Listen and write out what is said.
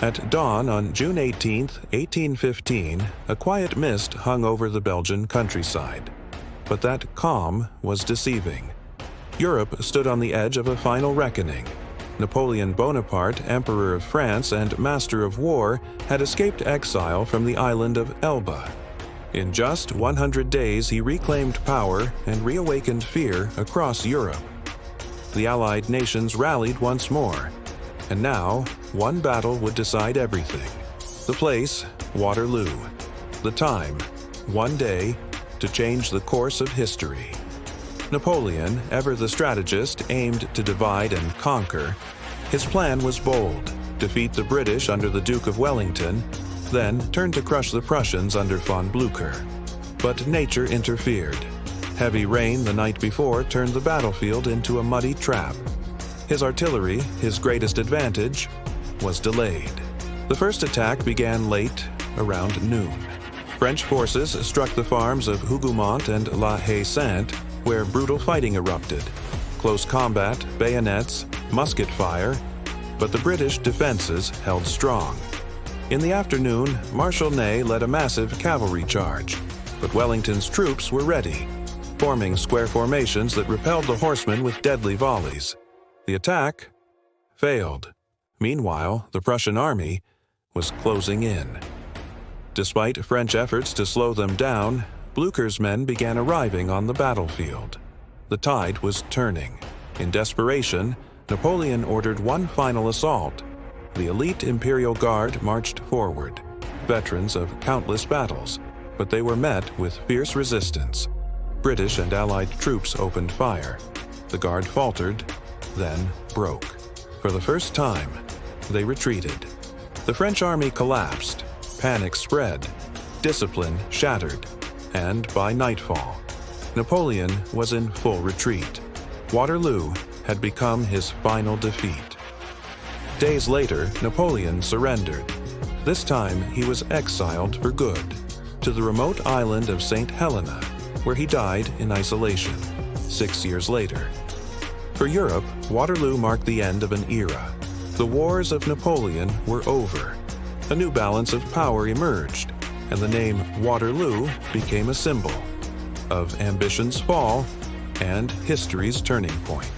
At dawn on June 18, 1815, a quiet mist hung over the Belgian countryside. But that calm was deceiving. Europe stood on the edge of a final reckoning. Napoleon Bonaparte, Emperor of France and Master of War, had escaped exile from the island of Elba. In just 100 days, he reclaimed power and reawakened fear across Europe. The Allied nations rallied once more, and now one battle would decide everything. The place, Waterloo. The time, one day, to change the course of history. Napoleon, ever the strategist, aimed to divide and conquer. His plan was bold: defeat the British under the Duke of Wellington, then turn to crush the Prussians under von Blücher. But nature interfered. Heavy rain the night before turned the battlefield into a muddy trap. His artillery, his greatest advantage, was delayed. The first attack began late, around noon. French forces struck the farms of Hougoumont and La Haye-Sainte, where brutal fighting erupted. Close combat, bayonets, musket fire, but the British defenses held strong. In the afternoon, Marshal Ney led a massive cavalry charge, but Wellington's troops were ready, forming square formations that repelled the horsemen with deadly volleys. The attack failed. Meanwhile, the Prussian army was closing in. Despite French efforts to slow them down, Blücher's men began arriving on the battlefield. The tide was turning. In desperation, Napoleon ordered one final assault. The elite Imperial Guard marched forward, veterans of countless battles, but they were met with fierce resistance. British and Allied troops opened fire. The Guard faltered, then broke. For the first time, they retreated. The French army collapsed, panic spread, discipline shattered, and by nightfall, Napoleon was in full retreat. Waterloo had become his final defeat. Days later, Napoleon surrendered. This time, he was exiled for good to the remote island of St. Helena, where he died in isolation 6 years later. For Europe, Waterloo marked the end of an era. The wars of Napoleon were over. A new balance of power emerged, and the name Waterloo became a symbol of ambition's fall and history's turning point.